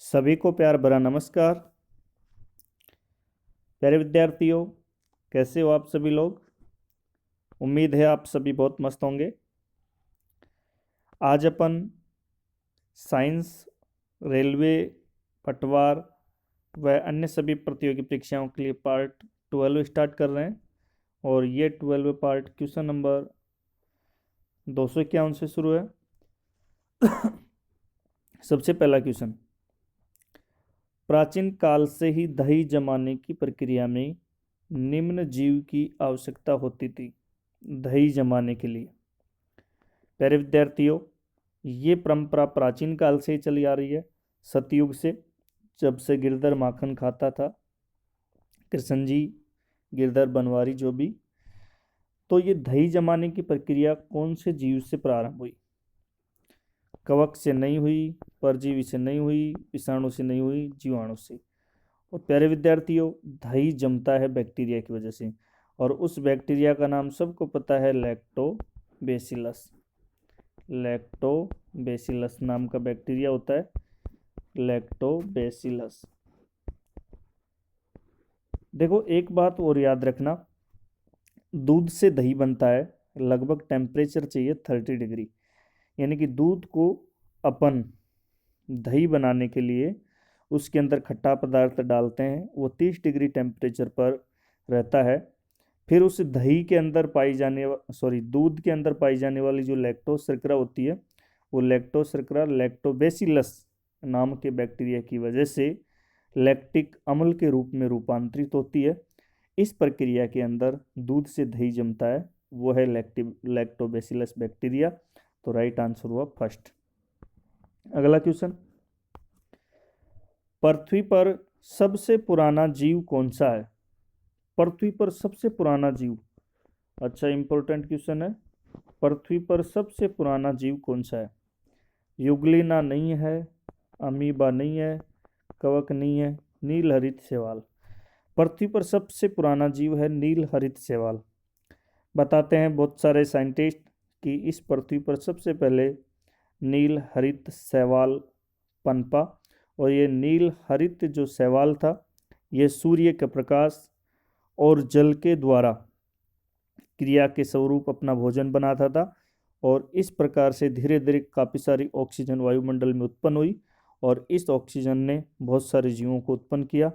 सभी को प्यार भरा नमस्कार। प्यारे विद्यार्थियों, कैसे हो आप सभी लोग। उम्मीद है आप सभी बहुत मस्त होंगे। आज अपन साइंस, रेलवे, पटवार व अन्य सभी प्रतियोगी परीक्षाओं के लिए पार्ट 12 स्टार्ट कर रहे हैं और ये 12 पार्ट क्वेश्चन नंबर 251 से शुरू है। सबसे पहला क्वेश्चन, प्राचीन काल से ही दही जमाने की प्रक्रिया में निम्न जीव की आवश्यकता होती थी। दही जमाने के लिए प्यारे विद्यार्थियों, ये परंपरा प्राचीन काल से ही चली आ रही है। सतयुग से, जब से गिरधर माखन खाता था, कृष्ण जी, गिरधर बनवारी जो भी, तो ये दही जमाने की प्रक्रिया कौन से जीव से प्रारंभ हुई। कवक से नहीं हुई, परजीवी से नहीं हुई, विषाणु से नहीं हुई, जीवाणु से। और प्यारे विद्यार्थियों, दही जमता है बैक्टीरिया की वजह से, और उस बैक्टीरिया का नाम सबको पता है, लैक्टोबैसिलस। लैक्टोबैसिलस नाम का बैक्टीरिया होता है, लैक्टोबैसिलस। देखो, एक बात और याद रखना, दूध से दही बनता है, लगभग टेम्परेचर चाहिए 30 डिग्री। यानी कि दूध को अपन दही बनाने के लिए उसके अंदर खट्टा पदार्थ डालते हैं, वो 30 डिग्री टेम्परेचर पर रहता है। फिर उस दही के अंदर दूध के अंदर पाई जाने वाली जो लैक्टोज शर्करा होती है, वो लैक्टोज शर्करा लैक्टोबैसिलस नाम के बैक्टीरिया की वजह से लैक्टिक अम्ल के रूप में रूपांतरित होती है। इस प्रक्रिया के अंदर दूध से दही जमता है, वो है लैक्टोबैसिलस बैक्टीरिया। तो राइट आंसर हुआ फर्स्ट। अगला क्वेश्चन, पृथ्वी पर सबसे पुराना जीव कौन सा है। पृथ्वी पर सबसे पुराना जीव, अच्छा इंपॉर्टेंट क्वेश्चन है। पृथ्वी पर सबसे पुराना जीव कौन सा है। युगलिना नहीं है, अमीबा नहीं है, कवक नहीं है, नीलहरित शैवाल। पृथ्वी पर सबसे पुराना जीव है नीलहरित शैवाल। बताते हैं बहुत सारे साइंटिस्ट कि इस पृथ्वी पर सबसे पहले नीलहरित शैवाल पनपा, और ये नीलहरित जो शैवाल था, ये सूर्य के प्रकाश और जल के द्वारा क्रिया के स्वरूप अपना भोजन बनाता था, और इस प्रकार से धीरे धीरे काफ़ी सारी ऑक्सीजन वायुमंडल में उत्पन्न हुई, और इस ऑक्सीजन ने बहुत सारे जीवों को उत्पन्न किया।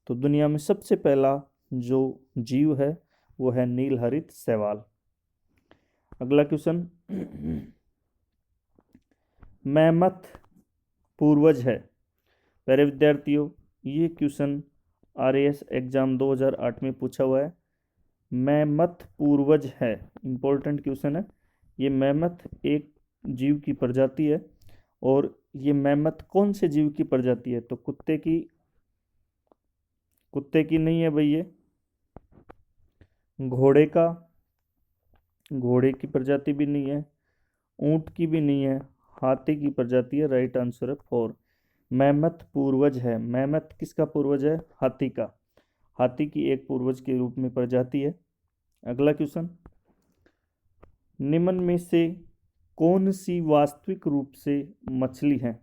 तो दुनिया में सबसे पहला जो जीव है वो है नीलहरित शैवाल। अगला क्वेश्चन, मैमथ पूर्वज है। प्यारे विद्यार्थियों, ये क्वेश्चन आरएएस एग्जाम 2008 में पूछा हुआ है। मैमथ पूर्वज है, इंपॉर्टेंट क्वेश्चन है। ये मैमथ एक जीव की प्रजाति है, और ये मैमथ कौन से जीव की प्रजाति है, तो कुत्ते की नहीं है भाई, ये घोड़े की प्रजाति भी नहीं है, ऊंट की भी नहीं है, हाथी की प्रजाति है। राइट आंसर है 4। मैमथ पूर्वज है। मैमथ किसका पूर्वज है, हाथी का। हाथी की एक पूर्वज के रूप में प्रजाति है। अगला क्वेश्चन, निम्न में से कौन सी वास्तविक रूप से मछली है।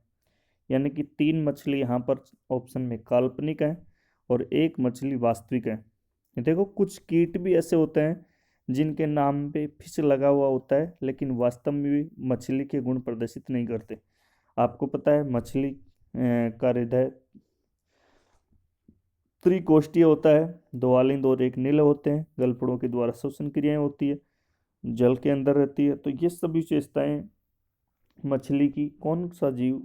यानी कि 3 मछली यहाँ पर ऑप्शन में काल्पनिक है और एक मछली वास्तविक है। देखो, कुछ कीट भी ऐसे होते हैं जिनके नाम पे फिश लगा हुआ होता है, लेकिन वास्तव में भी मछली के गुण प्रदर्शित नहीं करते। आपको पता है मछली का हृदय त्रिकोष्ठीय होता है, 2 आलिंद और 1 नील होते हैं, गलफड़ों के द्वारा श्वसन क्रियाएं होती है, जल के अंदर रहती है। तो ये सभी विशेषताएं मछली की कौन सा जीव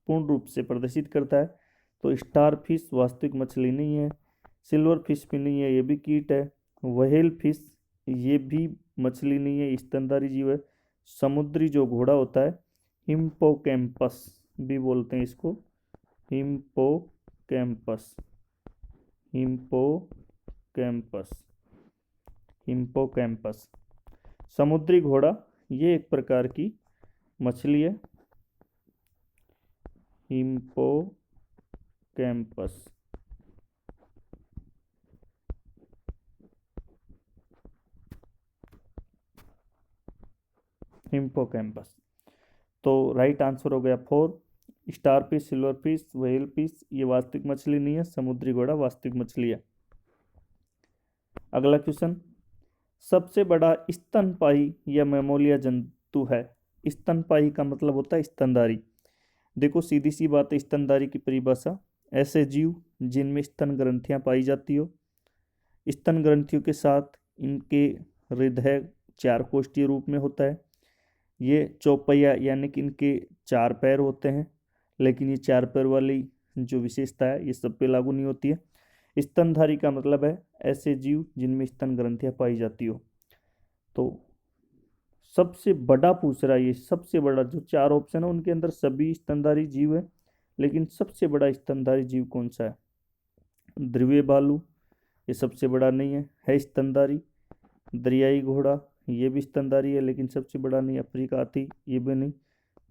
पूर्ण रूप से प्रदर्शित करता है, तो स्टार फिश वास्तविक मछली नहीं है, सिल्वर फिश भी नहीं है, ये भी कीट है, व्हेल फिश ये भी मछली नहीं है, स्तनधारी जीव है। समुद्री जो घोड़ा होता है, हिप्पोकैम्पस भी बोलते हैं इसको, हिप्पोकैम्पस, हिप्पोकैम्पस, हिप्पोकैम्पस समुद्री घोड़ा, ये एक प्रकार की मछली है, हिप्पोकैम्पस। हिप्पोकैम्पस। तो राइट आंसर हो गया 4। Star fish, silver fish, whale fish ये वास्तविक मछली नहीं है, समुद्री घोड़ा वास्तविक मछली है। अगला क्वेश्चन, सबसे बड़ा स्तनपायी या मैमोलिया जंतु है। स्तनपायी का मतलब होता है स्तनधारी। देखो सीधी सी बात है, स्तनधारी की परिभाषा ऐसे जीव जिनमें स्तन ग्रंथियां पाई जाती हो। स्तन ग्रंथियों के साथ इनके हृदय चार कोष्ठीय रूप में होता है। ये चौपहिया यानी कि इनके चार पैर होते हैं, लेकिन ये चार पैर वाली जो विशेषता है ये सब पे लागू नहीं होती है। स्तनधारी का मतलब है ऐसे जीव जिनमें स्तन ग्रंथियां पाई जाती हो। तो सबसे बड़ा पूछ रहा है ये, सबसे बड़ा जो चार ऑप्शन है उनके अंदर सभी स्तनधारी जीव है, लेकिन सबसे बड़ा स्तनधारी जीव कौन सा है। ध्रुवीय भालू ये सबसे बड़ा नहीं है स्तनधारी। दरियाई घोड़ा ये भी स्तनधारी है लेकिन सबसे बड़ा नहीं। अफ्रीका हाथी ये भी नहीं।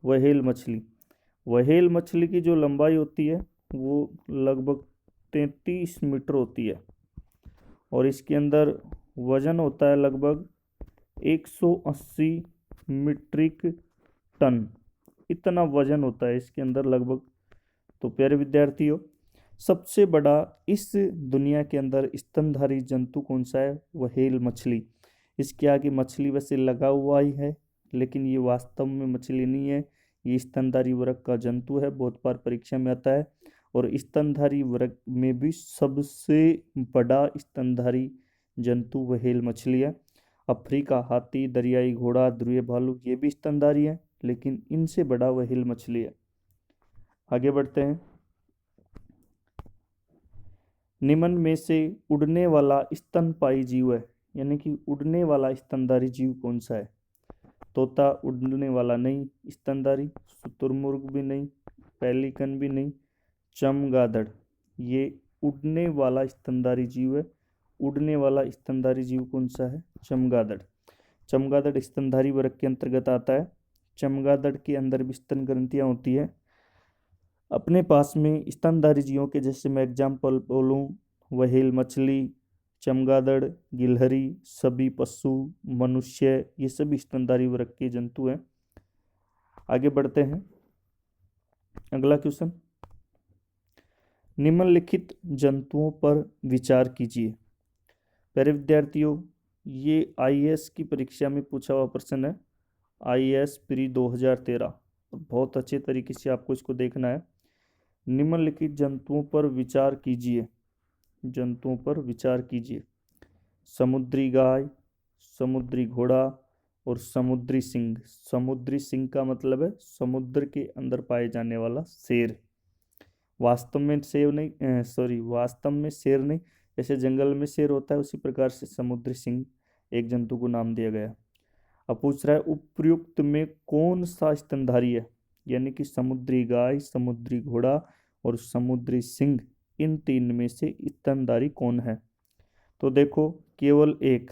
व्हेल मछली, व्हेल मछली की जो लंबाई होती है वो लगभग 33 मीटर होती है और इसके अंदर वजन होता है लगभग 180 मीट्रिक टन। इतना वजन होता है इसके अंदर लगभग। तो प्यारे विद्यार्थियों, सबसे बड़ा इस दुनिया के अंदर स्तनधारी जंतु कौन सा है, व्हेल मछली। इसके आगे मछली वैसे लगा हुआ ही है, लेकिन ये वास्तव में मछली नहीं है, ये स्तनधारी वर्ग का जंतु है। बहुत बार परीक्षा में आता है। और स्तनधारी वर्ग में भी सबसे बड़ा स्तनधारी जंतु व्हेल मछली है। अफ्रीका हाथी, दरियाई घोड़ा, ध्रुवीय भालू ये भी स्तनधारी है, लेकिन इनसे बड़ा व्हेल मछली है। आगे बढ़ते हैं। निम्न में से उड़ने वाला स्तनपायी जीव है, यानी कि उड़ने वाला स्तनधारी जीव कौन सा है। तोता उड़ने वाला नहीं स्तनधारी, शुतुरमुर्ग भी नहीं, पेलिकन भी नहीं, चमगादड़ ये उड़ने वाला स्तनधारी जीव है। उड़ने वाला स्तनधारी जीव कौन सा है, चमगादड़। चमगादड़ स्तनधारी वर्ग के अंतर्गत आता है। चमगादड़ के अंदर भी स्तन ग्रंथियां होती है। अपने पास में स्तनधारी जीवों के जैसे मैं एग्जाम्पल बोलूँ, व्हेल मछली, चमगादड़, गिलहरी, सभी पशु, मनुष्य ये सभी स्तनधारी वर्ग के जंतु हैं। आगे बढ़ते हैं। अगला क्वेश्चन, निम्नलिखित जंतुओं पर विचार कीजिए। प्यारे विद्यार्थियों, ये आईएएस की परीक्षा में पूछा हुआ प्रश्न है, आईएएस प्री 2013। बहुत अच्छे तरीके से आपको इसको देखना है। निम्नलिखित जंतुओं पर विचार कीजिए। जंतुओं पर विचार कीजिए। समुद्री गाय, समुद्री घोड़ा और समुद्री सिंह। समुद्री सिंह का मतलब है समुद्र के अंदर पाए जाने वाला शेर। वास्तव में शेर नहीं, वास्तव में शेर नहीं, जैसे जंगल में शेर होता है उसी प्रकार से समुद्री सिंह एक जंतु को नाम दिया गया। अब पूछ रहा है उपयुक्त में कौन सा स्तनधारी है, यानी कि समुद्री गाय, समुद्री घोड़ा और समुद्री सिंह, इन तीन में से स्तनधारी कौन है। तो देखो केवल एक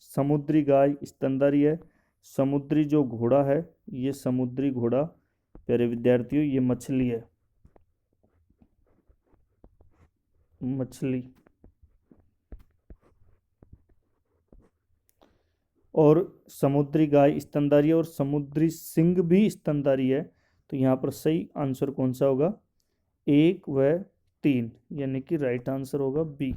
समुद्री गाय स्तनधारी है। समुद्री जो घोड़ा है ये समुद्री घोड़ा प्यारे विद्यार्थियों ये मछली है, मछली। और समुद्री गाय स्तनधारी है और समुद्री सिंह भी स्तनधारी है। तो यहाँ पर सही आंसर कौन सा होगा, 1 व 3, यानी कि राइट आंसर होगा बी।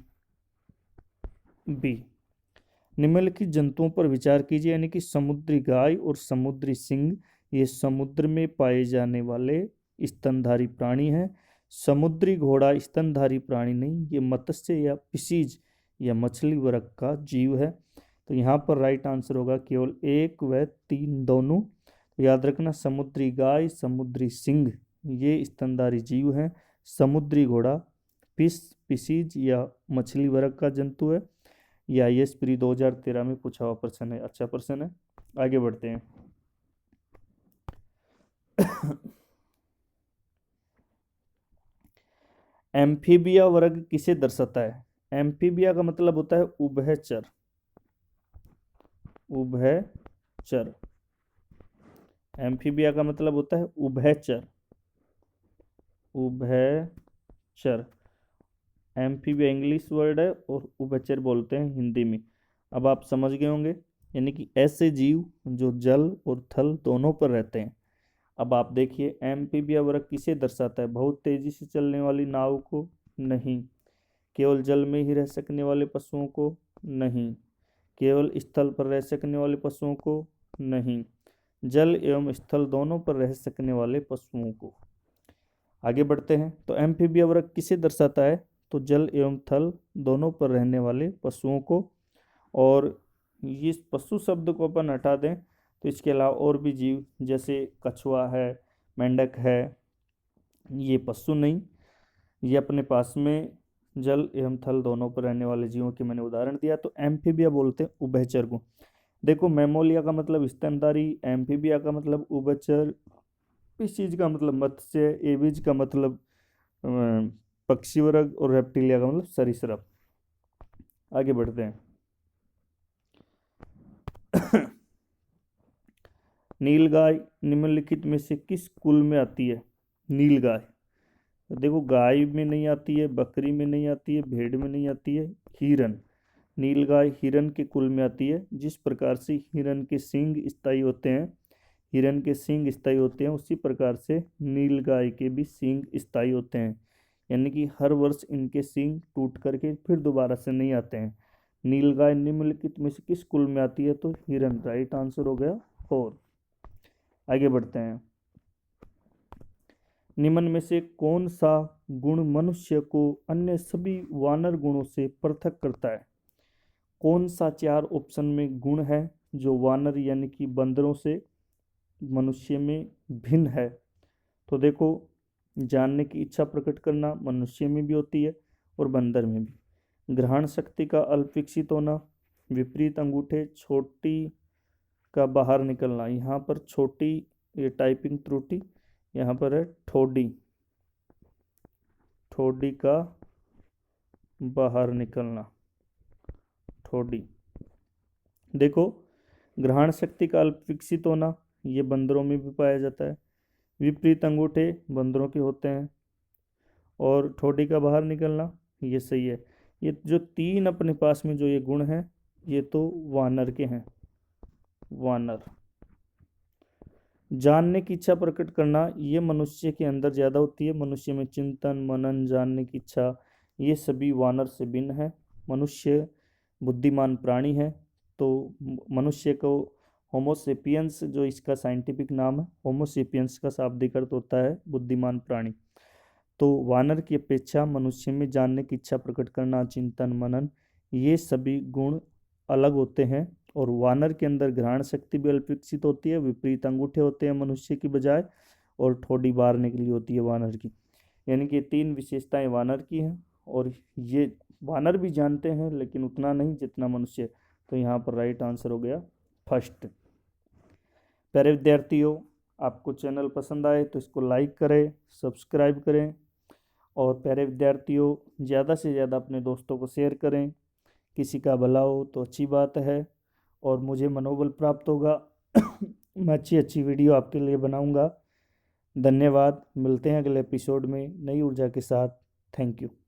निम्नलिखित जंतुओं पर विचार कीजिए, यानी कि समुद्री गाय और समुद्री सिंह ये समुद्र में पाए जाने वाले स्तनधारी प्राणी हैं। समुद्री घोड़ा स्तनधारी प्राणी नहीं, ये मत्स्य या फिशीज या मछली वर्ग का जीव है। तो यहाँ पर राइट आंसर होगा केवल 1 व 3 दोनों। तो याद रखना समुद्री गाय, समुद्री सिंह ये स्तनधारी जीव हैं। समुद्री घोड़ा फिशीज या मछली वर्ग का जंतु है। ये आईएएस प्री 2013 में पूछा हुआ प्रश्न है, अच्छा प्रश्न है। आगे बढ़ते हैं। एम्फीबिया वर्ग किसे दर्शाता है। एम्फीबिया का मतलब होता है उभयचर, उभयचर। एम्फीबिया का मतलब होता है उभयचर, उभयचर। एम्फीबिया इंग्लिश वर्ड है और उभयचर बोलते हैं हिंदी में। अब आप समझ गए होंगे, यानी कि ऐसे जीव जो जल और थल दोनों पर रहते हैं। अब आप देखिए एम्फीबिया वर्ग किसे दर्शाता है? बहुत तेजी से चलने वाली नाव को? नहीं। केवल जल में ही रह सकने वाले पशुओं को? नहीं। केवल स्थल पर रह सकने वाले पशुओं को? नहीं। जल एवं स्थल दोनों पर रह सकने वाले पशुओं को। आगे बढ़ते हैं। तो एम्फीबिया वर्ग किसे दर्शाता है? तो जल एवं थल दोनों पर रहने वाले पशुओं को। और इस पशु शब्द को अपन हटा दें तो इसके अलावा और भी जीव जैसे कछुआ है, मेंढक है, ये पशु नहीं, ये अपने पास में जल एवं थल दोनों पर रहने वाले जीवों के मैंने उदाहरण दिया। तो एम्फीबिया बोलते हैं उभयचर को। देखो मेमोलिया का मतलब स्तनधारी, एम्फीबिया का मतलब उभयचर, स्पीशीज का मतलब मत्स्य, एविज का मतलब पक्षी वर्ग, और रेप्टिलिया का मतलब सरीसृप। आगे बढ़ते हैं। नीलगाय निम्नलिखित में से किस कुल में आती है? नीलगाय, तो देखो गाय में नहीं आती है, बकरी में नहीं आती है, भेड़ में नहीं आती है, हिरन। नीलगाय हिरन के कुल में आती है। जिस प्रकार से हिरन के सींग स्थायी होते हैं, हिरन के सींग स्थायी होते हैं, उसी प्रकार से नीलगाय के भी सींग स्थायी होते हैं। यानी कि हर वर्ष इनके सींग टूट करके फिर दोबारा से नहीं आते हैं। नीलगाय निम्नलिखित में से किस कुल में आती है? तो हिरन। राइट आंसर हो गया 4। आगे बढ़ते हैं। निम्न में से कौन सा गुण मनुष्य को अन्य सभी वानर गुणों से पृथक करता है? कौन सा 4 ऑप्शन में गुण है जो वानर यानी कि बंदरों से मनुष्य में भिन्न है? तो देखो जानने की इच्छा प्रकट करना मनुष्य में भी होती है और बंदर में भी। ग्रहण शक्ति का अल्प विकसित होना, विपरीत अंगूठे, छोटी का बाहर निकलना। यहाँ पर छोटी ये टाइपिंग त्रुटि, यहाँ पर है ठोडी, ठोडी का बाहर निकलना, ठोडी। देखो ग्रहण शक्ति का अल्प विकसित होना ये बंदरों में भी पाया जाता है, विपरीत अंगूठे बंदरों के होते हैं, और ठोडी का बाहर निकलना ये सही है। ये जो 3 अपने पास में जो ये गुण हैं ये तो वानर के हैं, वानर। जानने की इच्छा प्रकट करना ये मनुष्य के अंदर ज़्यादा होती है। मनुष्य में चिंतन, मनन, जानने की इच्छा ये सभी वानर से भिन्न है। मनुष्य बुद्धिमान प्राणी है। तो मनुष्य को होमोसेपियंस जो इसका साइंटिफिक नाम है, होमोसेपियंस का शाब्दिक अर्थ होता है बुद्धिमान प्राणी। तो वानर की अपेक्षा मनुष्य में जानने की इच्छा प्रकट करना, चिंतन, मनन ये सभी गुण अलग होते हैं। और वानर के अंदर घ्राण शक्ति भी अल्प विकसित होती है, विपरीत अंगूठे होते हैं मनुष्य की बजाय, और ठोड़ी बाहर निकली होती है वानर की। यानी कि 3 विशेषताएं वानर की हैं, और ये वानर भी जानते हैं लेकिन उतना नहीं जितना मनुष्य। तो यहाँ पर राइट आंसर हो गया फर्स्ट। प्यारे विद्यार्थियों, आपको चैनल पसंद आए तो इसको लाइक करें, सब्सक्राइब करें, और प्यारे विद्यार्थियों ज़्यादा से ज़्यादा अपने दोस्तों को शेयर करें। किसी का भला हो तो अच्छी बात है और मुझे मनोबल प्राप्त होगा। मैं अच्छी अच्छी वीडियो आपके लिए बनाऊंगा। धन्यवाद। मिलते हैं अगले एपिसोड में नई ऊर्जा के साथ। Thank you.